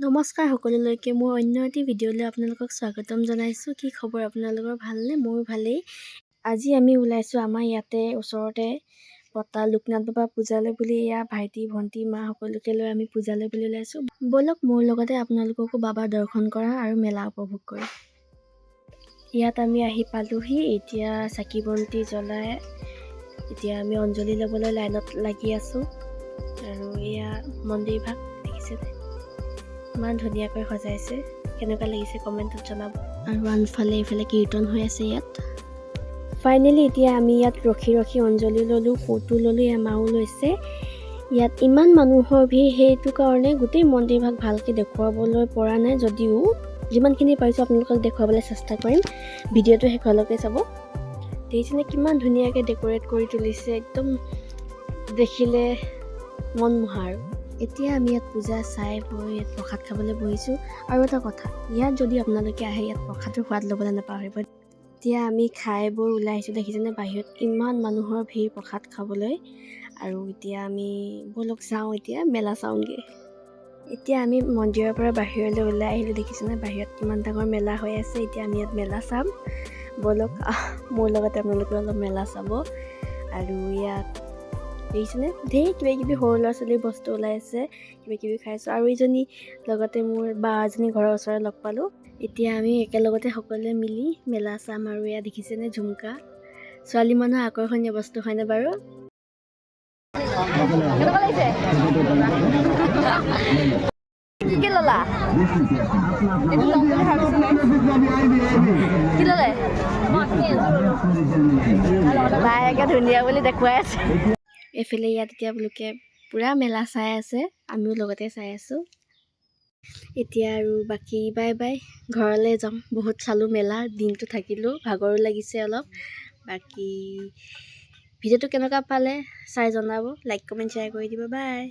নমস্কাৰ সকলোলৈকে মোৰ অন্য এটি ভিডিঅ'লৈ আপোনালোকক স্বাগতম জনাইছোঁ। কি খবৰ আপোনালোকৰ, ভালনে? মোৰ ভালেই। আজি আমি ওলাইছোঁ আমাৰ ইয়াতে ওচৰতে পতা লোকনাথ বাবা পূজালৈ বুলি। এয়া ভাইটি ভণ্টি মা সকলোকে লৈ আমি পূজালৈ বুলি ওলাইছোঁ। ব'লক মোৰ লগতে আপোনালোককো বাবাৰ দৰ্শন কৰা আৰু মেলা উপভোগ কৰা। ইয়াত আমি আহি পালোহি। এতিয়া চাকি বন্তি জ্বলাই এতিয়া আমি অঞ্জলি ল'বলৈ লাইনত লাগি আছোঁ। আৰু এয়া মন্দিৰ ভাগ দেখিছেনে? ইমান ধুনীয়াকৈ সজাইছে। কেনেকুৱা লাগিছে কমেণ্টত জনাব। আৰু আনফালে এইফালে কীৰ্তন হৈ আছে ইয়াত। ফাইনেলি এতিয়া আমি ইয়াত ৰখি ৰখি অঞ্জলি ল'লোঁ, ফটো ল'লোঁ, এমাও লৈছে। ইয়াত ইমান মানুহৰ ভিৰ, সেইটো কাৰণে গোটেই মন্দিৰ ভাগ ভালকৈ দেখুৱাবলৈ পৰা নাই, যদিও যিমানখিনি পাৰিছোঁ আপোনালোকক দেখুৱাবলৈ চেষ্টা কৰিম। ভিডিঅ'টো শেষলৈকে চাব। দেখিছেনে কিমান ধুনীয়াকৈ ডেক'ৰেট কৰি তুলিছে, একদম দেখিলে মন মোহা। আৰু এতিয়া আমি ইয়াত পূজা চাই বৈ ইয়াত প্ৰসাদ খাবলৈ বহিছোঁ। আৰু এটা কথা, ইয়াত যদি আপোনালোকে আহে ইয়াত প্ৰসাদৰ সোৱাদ ল'বলৈ নাপাহৰিব। এতিয়া আমি খাই বৈ ওলাই আহিছোঁ। দেখিছেনে বাহিৰত ইমান মানুহৰ ভিৰ প্ৰসাদ খাবলৈ। আৰু এতিয়া আমি ব'লক যাওঁ, এতিয়া মেলা চাওঁগৈ। এতিয়া আমি মন্দিৰৰ পৰা বাহিৰলৈ ওলাই আহিলোঁ। দেখিছেনে বাহিৰত কিমান ডাঙৰ মেলা হৈ আছে। এতিয়া আমি ইয়াত মেলা চাম। ব'লক মোৰ লগতে আপোনালোকে অলপ মেলা চাব। আৰু ইয়াত দেখিছেনে ঢেৰ কিবাকিবি সৰু ল'ৰা ছোৱালীৰ বস্তু ওলাই আছে, কিবাকিবি খাইছোঁ। আৰু এইজনী লগতে মোৰ বা এজনী ঘৰৰ ওচৰত লগ পালোঁ। এতিয়া আমি একেলগতে সকলোৱে মিলি মেলা চাম। আৰু এয়া দেখিছেনে ঝুমকা, ছোৱালী মানুহৰ আকৰ্ষণীয় বস্তু হয়নে বাৰু? কি ল'লা? কি ল'লে? বায়েকে ধুনীয়া বুলি দেখুৱাই আছে। এইফালে ইয়াত এতিয়া লোকে পূৰা মেলা চাই আছে, আমিও লগতে চাই আছোঁ। এতিয়া আৰু বাকী বাই বাই, ঘৰলৈ যাম। বহুত চালোঁ মেলা, দিনটো থাকিলোঁ, ভাগৰো লাগিছে অলপ। বাকী ভিডিঅ'টো কেনেকুৱা পালে চাই জনাব, লাইক কমেণ্ট শ্বেয়াৰ কৰি দিব। বাই।